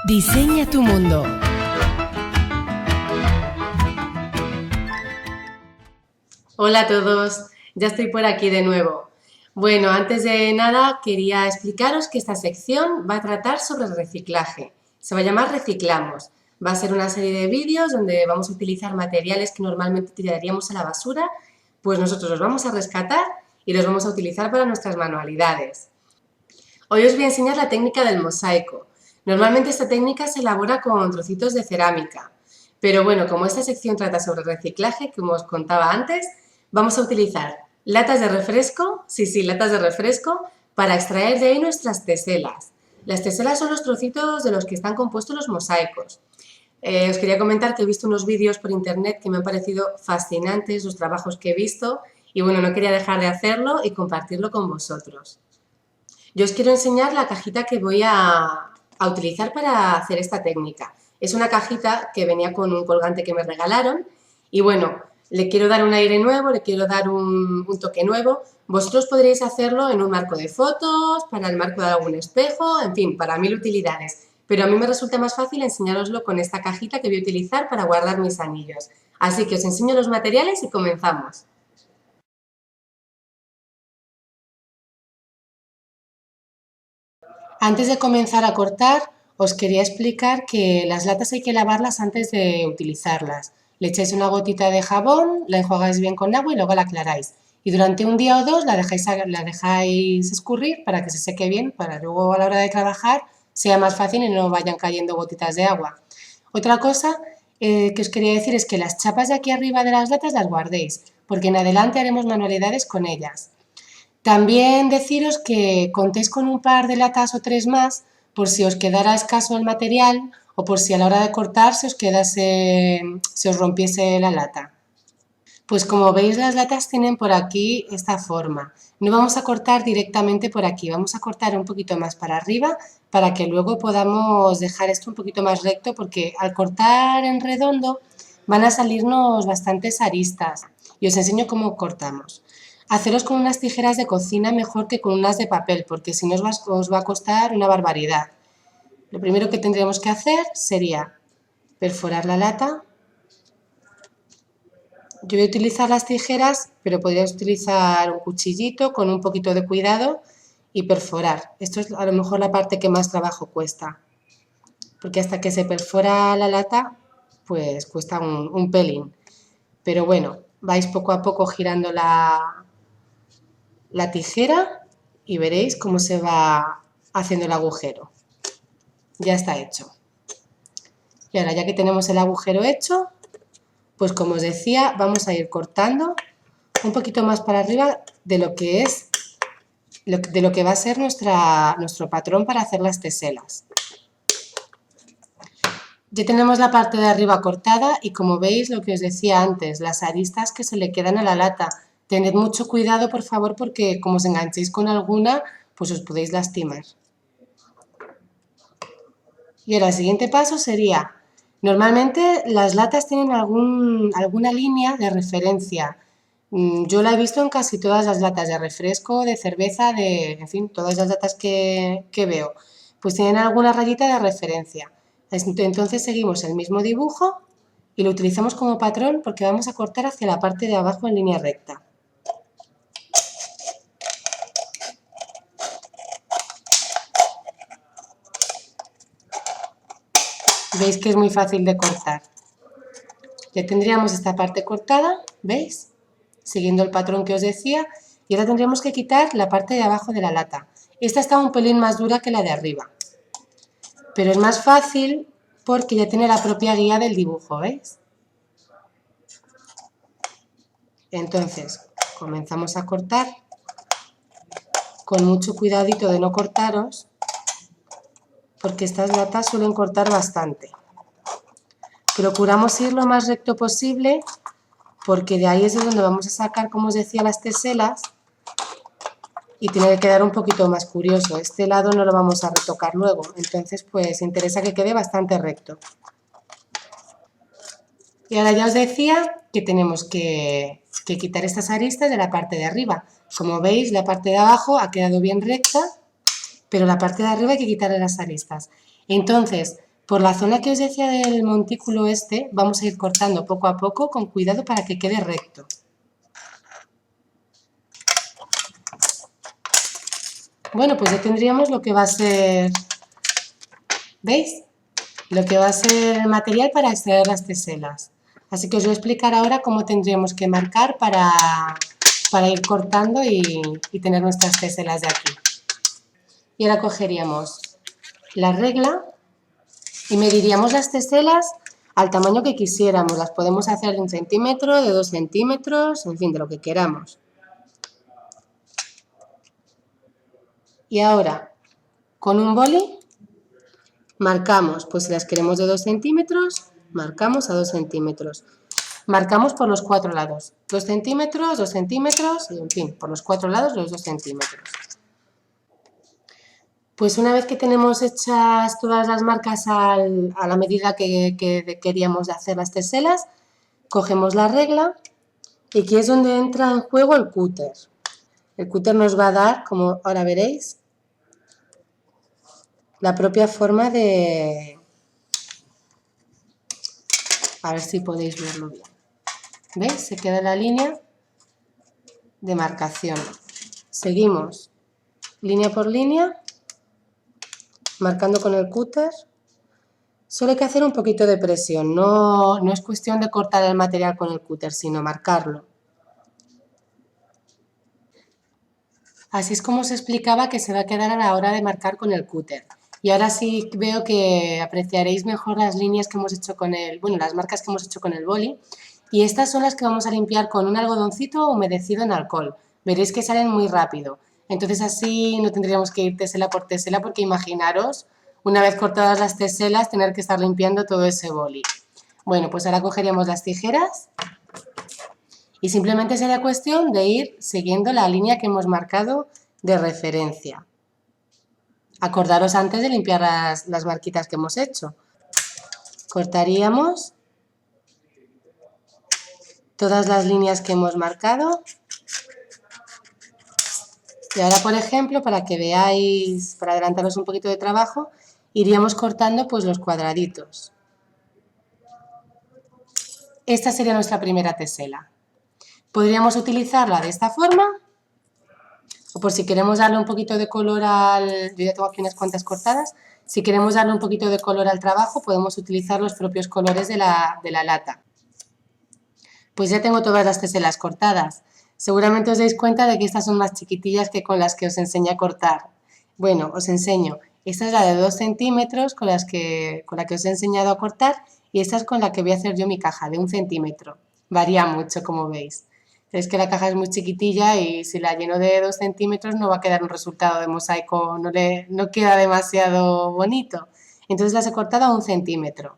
Diseña tu mundo. Hola a todos, ya estoy por aquí de nuevo. Bueno, antes de nada quería explicaros que esta sección va a tratar sobre el reciclaje. Se va a llamar Reciclamos. Va a ser una serie de vídeos donde vamos a utilizar materiales que normalmente tiraríamos a la basura, pues nosotros los vamos a rescatar y los vamos a utilizar para nuestras manualidades. Hoy os voy a enseñar la técnica del mosaico. Normalmente esta técnica se elabora con trocitos de cerámica, pero bueno, como esta sección trata sobre reciclaje, como os contaba antes, vamos a utilizar latas de refresco, latas de refresco, para extraer de ahí nuestras teselas. Las teselas son los trocitos de los que están compuestos los mosaicos. Os quería comentar que he visto unos vídeos por internet que me han parecido fascinantes, los trabajos que he visto, y bueno, no quería dejar de hacerlo y compartirlo con vosotros. Yo os quiero enseñar la cajita que voy a utilizar para hacer esta técnica. Es una cajita que venía con un colgante que me regalaron y bueno, le quiero dar un aire nuevo, le quiero dar un toque nuevo. Vosotros podréis hacerlo en un marco de fotos, para el marco de algún espejo, en fin, para 1000 utilidades. Pero a mí me resulta más fácil enseñároslo con esta cajita que voy a utilizar para guardar mis anillos. Así que os enseño los materiales y comenzamos. Antes de comenzar a cortar, os quería explicar que las latas hay que lavarlas antes de utilizarlas. Le echáis una gotita de jabón, la enjuagáis bien con agua y luego la aclaráis. Y durante un día o dos la dejáis escurrir para que se seque bien, para luego a la hora de trabajar sea más fácil y no vayan cayendo gotitas de agua. Otra cosa que os quería decir es que las chapas de aquí arriba de las latas las guardéis, porque en adelante haremos manualidades con ellas. También deciros que contéis con un par de latas o 3 más por si os quedara escaso el material o por si a la hora de cortar se os rompiese la lata. Pues como veis, las latas tienen por aquí esta forma. No vamos a cortar directamente por aquí, vamos a cortar un poquito más para arriba para que luego podamos dejar esto un poquito más recto, porque al cortar en redondo van a salirnos bastantes aristas y os enseño cómo cortamos. Haceros con unas tijeras de cocina mejor que con unas de papel, porque si no os va a costar una barbaridad. Lo primero que tendríamos que hacer sería perforar la lata. Yo voy a utilizar las tijeras, pero podrías utilizar un cuchillito con un poquito de cuidado y perforar. Esto es a lo mejor la parte que más trabajo cuesta, porque hasta que se perfora la lata, pues cuesta un pelín. Pero bueno, vais poco a poco girando la tijera y veréis cómo se va haciendo el agujero. Ya está hecho. Y ahora, ya que tenemos el agujero hecho, pues como os decía, vamos a ir cortando un poquito más para arriba de lo que va a ser nuestro patrón para hacer las teselas. Ya tenemos la parte de arriba cortada y como veis, lo que os decía antes, las aristas que se le quedan a la lata. Tened mucho cuidado, por favor, porque como os enganchéis con alguna, pues os podéis lastimar. Y ahora el siguiente paso sería, normalmente las latas tienen alguna línea de referencia. Yo la he visto en casi todas las latas de refresco, de cerveza, en fin, todas las latas que veo. Pues tienen alguna rayita de referencia. Entonces seguimos el mismo dibujo y lo utilizamos como patrón porque vamos a cortar hacia la parte de abajo en línea recta. Veis que es muy fácil de cortar. Ya tendríamos esta parte cortada, ¿veis? Siguiendo el patrón que os decía, y ahora tendríamos que quitar la parte de abajo de la lata. Esta está un pelín más dura que la de arriba, pero es más fácil porque ya tiene la propia guía del dibujo, ¿veis? Entonces, comenzamos a cortar con mucho cuidadito de no cortaros, porque estas latas suelen cortar bastante. Procuramos ir lo más recto posible, porque de ahí es de donde vamos a sacar, como os decía, las teselas, y tiene que quedar un poquito más curioso. Este lado no lo vamos a retocar luego, entonces pues interesa que quede bastante recto. Y ahora ya os decía que tenemos que quitar estas aristas de la parte de arriba. Como veis, la parte de abajo ha quedado bien recta, pero la parte de arriba hay que quitarle las aristas. Entonces, Por la zona que os decía del montículo este, vamos a ir cortando poco a poco con cuidado para que quede recto. Bueno, pues ya tendríamos lo que va a ser, ¿veis? Lo que va a ser el material para extraer las teselas. Así que os voy a explicar ahora cómo tendríamos que marcar para ir cortando y tener nuestras teselas de aquí. Y ahora cogeríamos la regla y mediríamos las teselas al tamaño que quisiéramos. Las podemos hacer de 1 centímetro, de 2 centímetros, en fin, de lo que queramos. Y ahora, con un boli, marcamos, pues si las queremos de 2 centímetros, marcamos a 2 centímetros. Marcamos por los 4 lados, 2 centímetros y en fin, por los 4 lados los 2 centímetros. Pues una vez que tenemos hechas todas las marcas a la medida que queríamos de hacer las teselas, cogemos la regla y aquí es donde entra en juego el cúter. El cúter nos va a dar, como ahora veréis, la propia forma de... A ver si podéis verlo bien. ¿Veis? Se queda la línea de marcación. Seguimos línea por línea, marcando con el cúter. Solo hay que hacer un poquito de presión, no es cuestión de cortar el material con el cúter, sino marcarlo. Así es como os explicaba que se va a quedar a la hora de marcar con el cúter. Y ahora sí veo que apreciaréis mejor las líneas que hemos hecho con el, bueno, las marcas que hemos hecho con el boli. Y estas son las que vamos a limpiar con un algodoncito humedecido en alcohol. Veréis que salen muy rápido. Entonces así no tendríamos que ir tesela por tesela porque imaginaros, una vez cortadas las teselas, tener que estar limpiando todo ese boli. Bueno, pues ahora cogeríamos las tijeras y simplemente sería cuestión de ir siguiendo la línea que hemos marcado de referencia. Acordaros antes de limpiar las marquitas que hemos hecho. Cortaríamos todas las líneas que hemos marcado. Y ahora, por ejemplo, para que veáis, para adelantaros un poquito de trabajo, iríamos cortando pues los cuadraditos. Esta sería nuestra primera tesela. Podríamos utilizarla de esta forma, o por si queremos darle un poquito de color al... Yo ya tengo aquí unas cuantas cortadas. Si queremos darle un poquito de color al trabajo, podemos utilizar los propios colores de la lata. Pues ya tengo todas las teselas cortadas. Seguramente os dais cuenta de que estas son más chiquitillas que con las que os enseñé a cortar. Bueno, os enseño. Esta es la de 2 centímetros con la que os he enseñado a cortar y esta es con la que voy a hacer yo mi caja, de 1 centímetro. Varía mucho, como veis. Es que la caja es muy chiquitilla y si la lleno de 2 centímetros no va a quedar un resultado de mosaico, no queda demasiado bonito. Entonces las he cortado a 1 centímetro.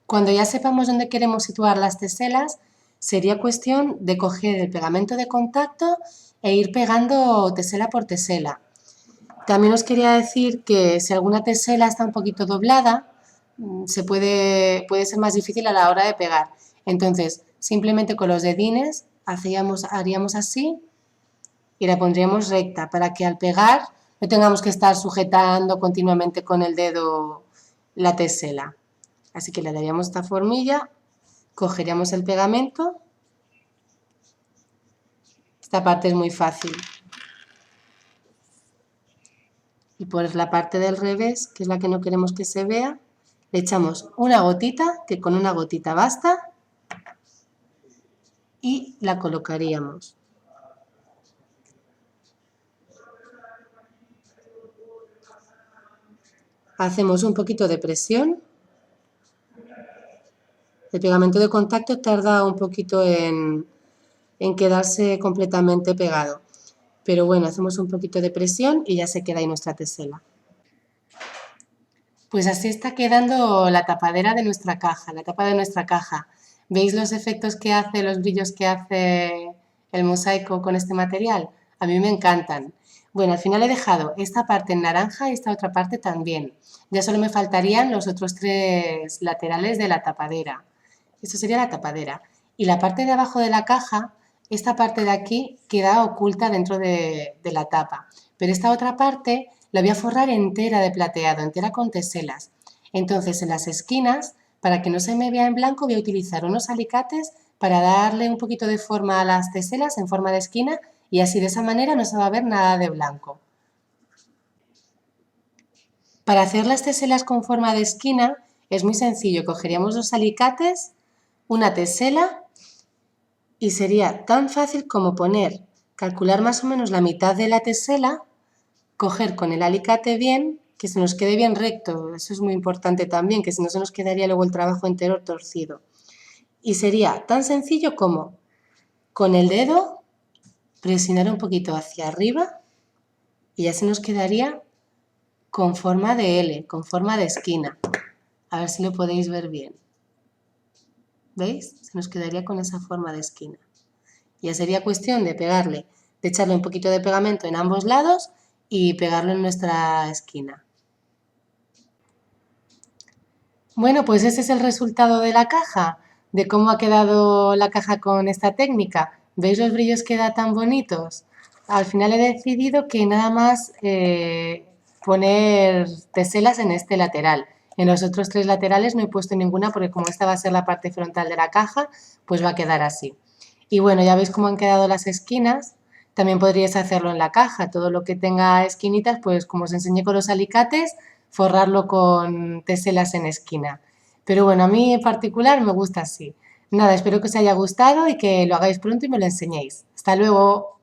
Cuando ya sepamos dónde queremos situar las teselas, sería cuestión de coger el pegamento de contacto e ir pegando tesela por tesela. También os quería decir que si alguna tesela está un poquito doblada, puede ser más difícil a la hora de pegar. Entonces, simplemente con los dedines haríamos así y la pondríamos recta para que al pegar no tengamos que estar sujetando continuamente con el dedo la tesela. Así que le daríamos esta formilla, cogeríamos el pegamento. Esta parte es muy fácil. Y por la parte del revés, que es la que no queremos que se vea, le echamos una gotita, que con una gotita basta, y la colocaríamos. Hacemos un poquito de presión. El pegamento de contacto tarda un poquito en quedarse completamente pegado. Pero bueno, hacemos un poquito de presión y ya se queda ahí nuestra tesela. Pues así está quedando la tapadera de nuestra caja, la tapa de nuestra caja. ¿Veis los efectos que hace, los brillos que hace el mosaico con este material? A mí me encantan. Bueno, al final he dejado esta parte en naranja y esta otra parte también. Ya solo me faltarían los otros 3 laterales de la tapadera. Esto sería la tapadera. Y la parte de abajo de la caja, esta parte de aquí queda oculta dentro de la tapa. Pero esta otra parte la voy a forrar entera de plateado, entera con teselas. Entonces en las esquinas, para que no se me vea en blanco, voy a utilizar unos alicates para darle un poquito de forma a las teselas en forma de esquina y así de esa manera no se va a ver nada de blanco. Para hacer las teselas con forma de esquina es muy sencillo, cogeríamos los alicates, una tesela y sería tan fácil como calcular más o menos la mitad de la tesela, coger con el alicate bien, que se nos quede bien recto, eso es muy importante también, que si no se nos quedaría luego el trabajo entero torcido. Y sería tan sencillo como con el dedo presionar un poquito hacia arriba y ya se nos quedaría con forma de L, con forma de esquina. A ver si lo podéis ver bien. ¿Veis? Se nos quedaría con esa forma de esquina. Ya sería cuestión de pegarle, de echarle un poquito de pegamento en ambos lados y pegarlo en nuestra esquina. Bueno, pues ese es el resultado de la caja, de cómo ha quedado la caja con esta técnica. ¿Veis los brillos que da tan bonitos? Al final he decidido que nada más poner teselas en este lateral. En los otros 3 laterales no he puesto ninguna porque como esta va a ser la parte frontal de la caja, pues va a quedar así. Y bueno, ya veis cómo han quedado las esquinas. También podríais hacerlo en la caja. Todo lo que tenga esquinitas, pues como os enseñé con los alicates, forrarlo con teselas en esquina. Pero bueno, a mí en particular me gusta así. Nada, espero que os haya gustado y que lo hagáis pronto y me lo enseñéis. Hasta luego.